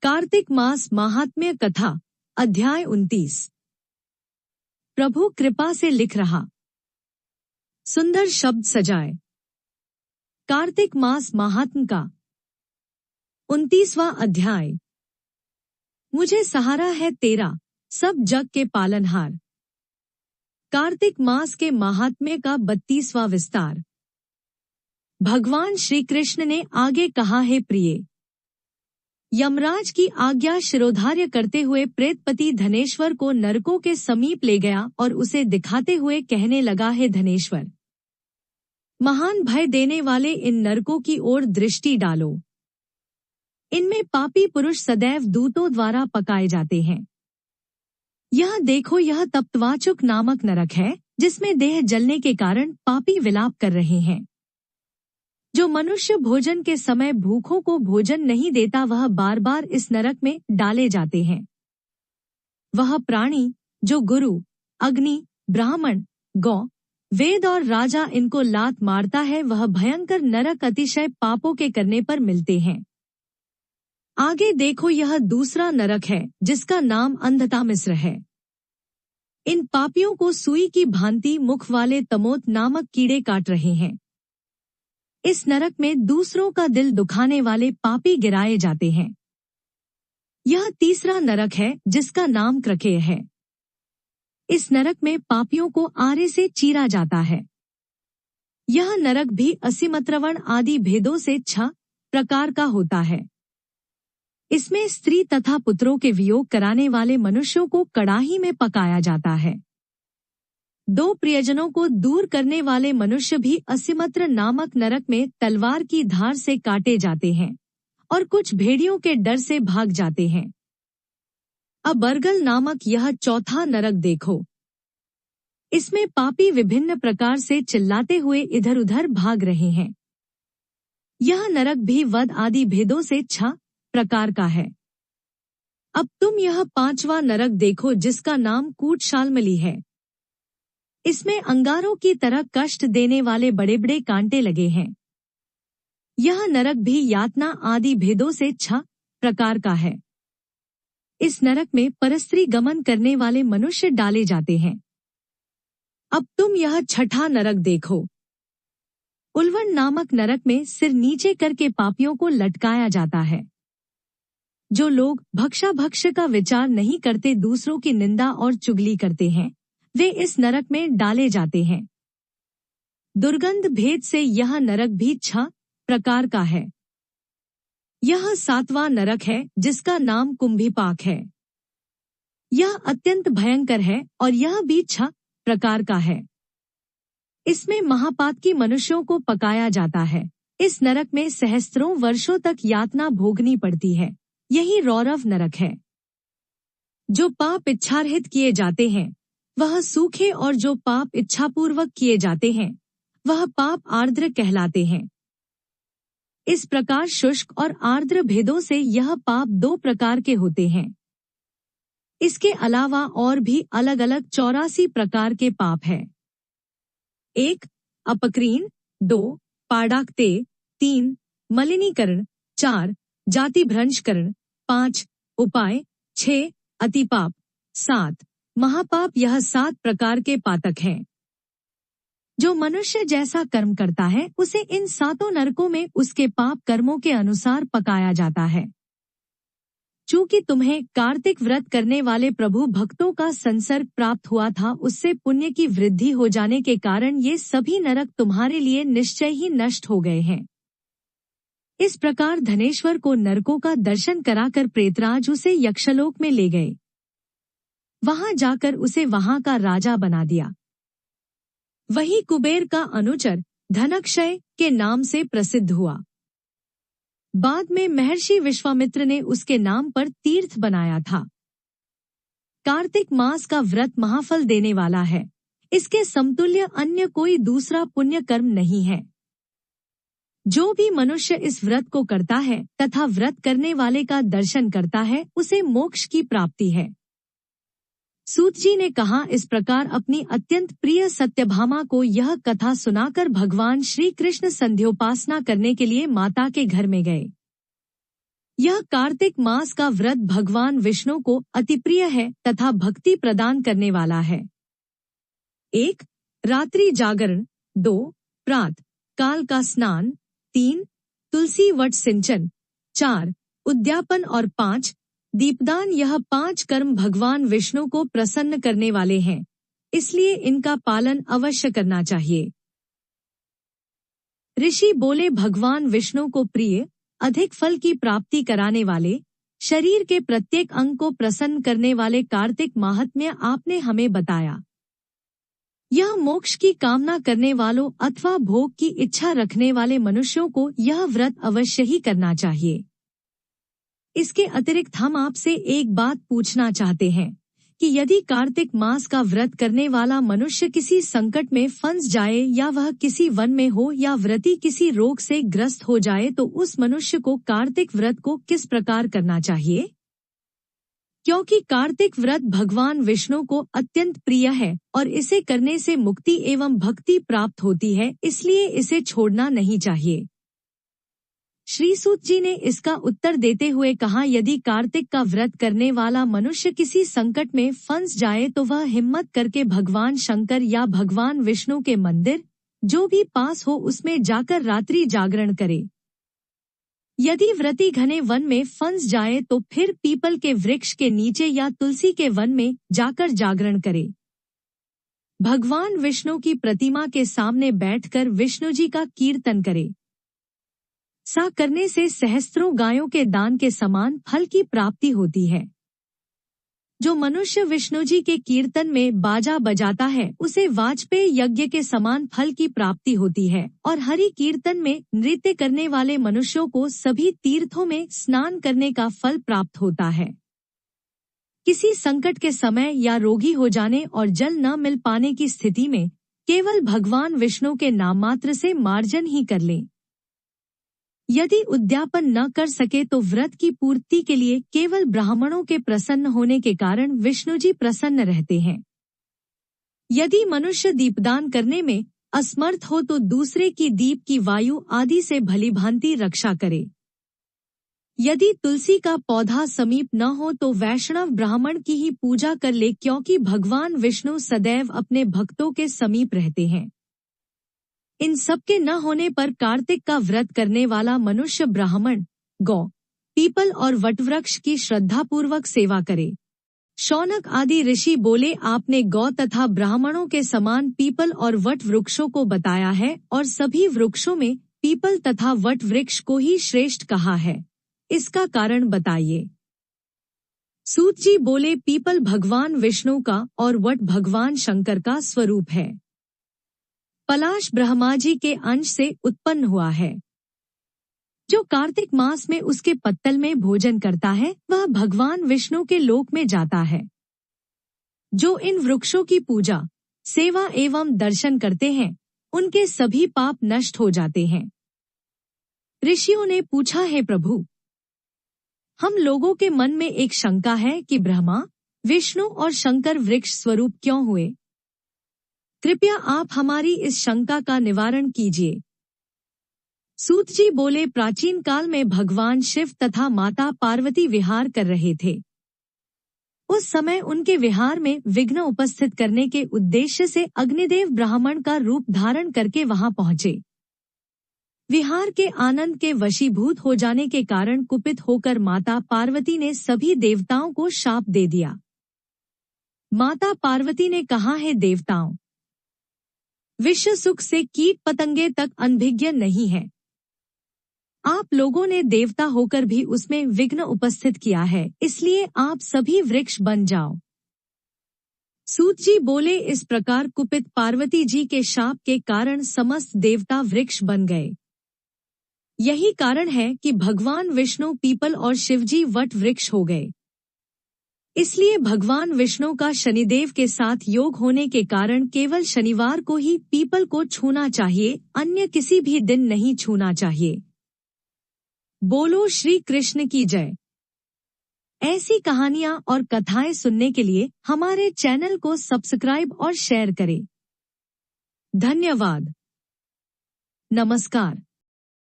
कार्तिक मास महात्म्य कथा अध्याय 29। प्रभु कृपा से लिख रहा। सुंदर शब्द सजाए। कार्तिक मास महात्म्य का 29वां अध्याय। मुझे सहारा है तेरा, सब जग के पालनहार। कार्तिक मास के महात्म्य का 32वां विस्तार। भगवान श्री कृष्ण ने आगे कहा, है प्रिय, यमराज की आज्ञा शिरोधार्य करते हुए प्रेतपति धनेश्वर को नरकों के समीप ले गया और उसे दिखाते हुए कहने लगा, है धनेश्वर, महान भय देने वाले इन नरकों की ओर दृष्टि डालो। इनमें पापी पुरुष सदैव दूतों द्वारा पकाए जाते हैं। यह देखो, यह तप्तवाचुक नामक नरक है, जिसमें देह जलने के कारण पापी विलाप कर रहे हैं। जो मनुष्य भोजन के समय भूखों को भोजन नहीं देता, वह बार बार इस नरक में डाले जाते हैं। वह प्राणी जो गुरु, अग्नि, ब्राह्मण, गौ, वेद और राजा इनको लात मारता है, वह भयंकर नरक अतिशय पापों के करने पर मिलते हैं। आगे देखो, यह दूसरा नरक है, जिसका नाम अंधता मिस्र है। इन पापियों को सुई की भांति मुख वाले तमोत नामक कीड़े काट रहे हैं। इस नरक में दूसरों का दिल दुखाने वाले पापी गिराए जाते हैं। यह तीसरा नरक है, जिसका नाम क्रकेय है। इस नरक में पापियों को आरे से चीरा जाता है। यह नरक भी असीमत्रवण आदि भेदों से 6 प्रकार का होता है। इसमें स्त्री तथा पुत्रों के वियोग कराने वाले मनुष्यों को कड़ाही में पकाया जाता है। 2 प्रियजनों को दूर करने वाले मनुष्य भी असीमत्र नामक नरक में तलवार की धार से काटे जाते हैं और कुछ भेड़ियों के डर से भाग जाते हैं। अबरगल नामक यह चौथा नरक देखो। इसमें पापी विभिन्न प्रकार से चिल्लाते हुए इधर उधर भाग रहे हैं। यह नरक भी वध आदि भेदों से 6 प्रकार का है। अब तुम यह 5वां नरक देखो, जिसका नाम कूटशालमली है। इसमें अंगारों की तरह कष्ट देने वाले बड़े बड़े कांटे लगे हैं। यह नरक भी यातना आदि भेदों से 6 प्रकार का है। इस नरक में परस्त्री गमन करने वाले मनुष्य डाले जाते हैं। अब तुम यह 6ठा नरक देखो। उल्वन नामक नरक में सिर नीचे करके पापियों को लटकाया जाता है। जो लोग भक्षा का विचार नहीं करते, दूसरों की निंदा और चुगली करते हैं, वे इस नरक में डाले जाते हैं। दुर्गंध भेद से यह नरक भी 6 प्रकार का है। यह 7वां नरक है, जिसका नाम कुंभीपाक है। यह अत्यंत भयंकर है और यह भी 6 प्रकार का है। इसमें महापातकी मनुष्यों को पकाया जाता है। इस नरक में सहस्त्रों वर्षों तक यातना भोगनी पड़ती है। यही रौरव नरक है। जो पाप इच्छारहित किए जाते हैं वह सूखे, और जो पाप इच्छापूर्वक किए जाते हैं वह पाप आर्द्र कहलाते हैं। इस प्रकार शुष्क और आर्द्र भेदों से यह पाप 2 प्रकार के होते हैं। इसके अलावा और भी अलग अलग 84 प्रकार के पाप हैं। 1 अपक्रीन, 2 पाडाक्ते, 3 मलिनीकरण, 4 जाति भ्रंशकरण, 5 उपाय, 6 अतिपाप, 7 महापाप। यह 7 प्रकार के पातक हैं। जो मनुष्य जैसा कर्म करता है, उसे इन 7 नरकों में उसके पाप कर्मों के अनुसार पकाया जाता है। चूंकि तुम्हें कार्तिक व्रत करने वाले प्रभु भक्तों का संसर्ग प्राप्त हुआ था, उससे पुण्य की वृद्धि हो जाने के कारण ये सभी नरक तुम्हारे लिए निश्चय ही नष्ट हो गए हैं। इस प्रकार धनेश्वर को नरकों का दर्शन कराकर प्रेतराज उसे यक्षलोक में ले गए। वहां जाकर उसे वहां का राजा बना दिया। वही कुबेर का अनुचर धनक्षय के नाम से प्रसिद्ध हुआ। बाद में महर्षि विश्वामित्र ने उसके नाम पर तीर्थ बनाया था। कार्तिक मास का व्रत महाफल देने वाला है। इसके समतुल्य अन्य कोई दूसरा पुण्य कर्म नहीं है। जो भी मनुष्य इस व्रत को करता है तथा व्रत करने वाले का दर्शन करता है, उसे मोक्ष की प्राप्ति है। सूत जी ने कहा, इस प्रकार अपनी अत्यंत प्रिय सत्यभामा को यह कथा सुनाकर भगवान श्री कृष्ण संध्योपासना करने के लिए माता के घर में गए। यह कार्तिक मास का व्रत भगवान विष्णु को अतिप्रिय है तथा भक्ति प्रदान करने वाला है। 1. रात्रि जागरण। 2. प्रात काल का स्नान। 3. तुलसी वट सिंचन। 4. उद्यापन और 5. दीपदान। यह 5 कर्म भगवान विष्णु को प्रसन्न करने वाले हैं, इसलिए इनका पालन अवश्य करना चाहिए। ऋषि बोले, भगवान विष्णु को प्रिय, अधिक फल की प्राप्ति कराने वाले, शरीर के प्रत्येक अंग को प्रसन्न करने वाले कार्तिक माहात्म्य आपने हमें बताया। यह मोक्ष की कामना करने वालों अथवा भोग की इच्छा रखने वाले मनुष्यों को यह व्रत अवश्य ही करना चाहिए। इसके अतिरिक्त हम आपसे एक बात पूछना चाहते हैं कि यदि कार्तिक मास का व्रत करने वाला मनुष्य किसी संकट में फंस जाए या वह किसी वन में हो या व्रती किसी रोग से ग्रस्त हो जाए तो उस मनुष्य को कार्तिक व्रत को किस प्रकार करना चाहिए? क्योंकि कार्तिक व्रत भगवान विष्णु को अत्यंत प्रिय है और इसे करने से मुक्ति एवं भक्ति प्राप्त होती है, इसलिए इसे छोड़ना नहीं चाहिए। श्री सूत जी ने इसका उत्तर देते हुए कहा, यदि कार्तिक का व्रत करने वाला मनुष्य किसी संकट में फंस जाए तो वह हिम्मत करके भगवान शंकर या भगवान विष्णु के मंदिर जो भी पास हो उसमें जाकर रात्रि जागरण करे। यदि व्रती घने वन में फंस जाए तो फिर पीपल के वृक्ष के नीचे या तुलसी के वन में जाकर जागरण करे। भगवान विष्णु की प्रतिमा के सामने बैठकर विष्णु जी का कीर्तन करे। सा करने से सहस्त्रों गायों के दान के समान फल की प्राप्ति होती है। जो मनुष्य विष्णु जी के कीर्तन में बाजा बजाता है उसे वाजपेय यज्ञ के समान फल की प्राप्ति होती है और हरि कीर्तन में नृत्य करने वाले मनुष्यों को सभी तीर्थों में स्नान करने का फल प्राप्त होता है। किसी संकट के समय या रोगी हो जाने और जल न मिल पाने की स्थिति में केवल भगवान विष्णु के नाम मात्र से मार्जन ही कर लें। यदि उद्यापन न कर सके तो व्रत की पूर्ति के लिए केवल ब्राह्मणों के प्रसन्न होने के कारण विष्णु जी प्रसन्न रहते हैं। यदि मनुष्य दीपदान करने में असमर्थ हो तो दूसरे की दीप की वायु आदि से भलीभांति रक्षा करे। यदि तुलसी का पौधा समीप न हो तो वैष्णव ब्राह्मण की ही पूजा कर ले, क्योंकि भगवान विष्णु सदैव अपने भक्तों के समीप रहते हैं। इन सब के न होने पर कार्तिक का व्रत करने वाला मनुष्य ब्राह्मण, गौ, पीपल और वटवृक्ष की श्रद्धापूर्वक सेवा करे। शौनक आदि ऋषि बोले, आपने गौ तथा ब्राह्मणों के समान पीपल और वट वृक्षों को बताया है और सभी वृक्षों में पीपल तथा वट वृक्ष को ही श्रेष्ठ कहा है, इसका कारण बताइए। सूत जी बोले, पीपल भगवान विष्णु का और वट भगवान शंकर का स्वरूप है। पलाश ब्रह्मा जी के अंश से उत्पन्न हुआ है। जो कार्तिक मास में उसके पत्तल में भोजन करता है वह भगवान विष्णु के लोक में जाता है। जो इन वृक्षों की पूजा, सेवा एवं दर्शन करते हैं उनके सभी पाप नष्ट हो जाते हैं। ऋषियों ने पूछा, है प्रभु, हम लोगों के मन में एक शंका है कि ब्रह्मा, विष्णु और शंकर वृक्ष स्वरूप क्यों हुए? कृपया आप हमारी इस शंका का निवारण कीजिए। सूत जी बोले, प्राचीन काल में भगवान शिव तथा माता पार्वती विहार कर रहे थे। उस समय उनके विहार में विघ्न उपस्थित करने के उद्देश्य से अग्निदेव ब्राह्मण का रूप धारण करके वहां पहुंचे। विहार के आनंद के वशीभूत हो जाने के कारण कुपित होकर माता पार्वती ने सभी देवताओं को शाप दे दिया। माता पार्वती ने कहा, है देवताओं, विश्व सुख से कीट पतंगे तक अनभिज्ञ नहीं है। आप लोगों ने देवता होकर भी उसमें विघ्न उपस्थित किया है, इसलिए आप सभी वृक्ष बन जाओ। सूत जी बोले, इस प्रकार कुपित पार्वती जी के शाप के कारण समस्त देवता वृक्ष बन गए। यही कारण है कि भगवान विष्णु पीपल और शिवजी वट वृक्ष हो गए। इसलिए भगवान विष्णु का शनिदेव के साथ योग होने के कारण केवल शनिवार को ही पीपल को छूना चाहिए, अन्य किसी भी दिन नहीं छूना चाहिए। बोलो श्री कृष्ण की जय। ऐसी कहानियां और कथाएं सुनने के लिए हमारे चैनल को सब्सक्राइब और शेयर करें। धन्यवाद। नमस्कार।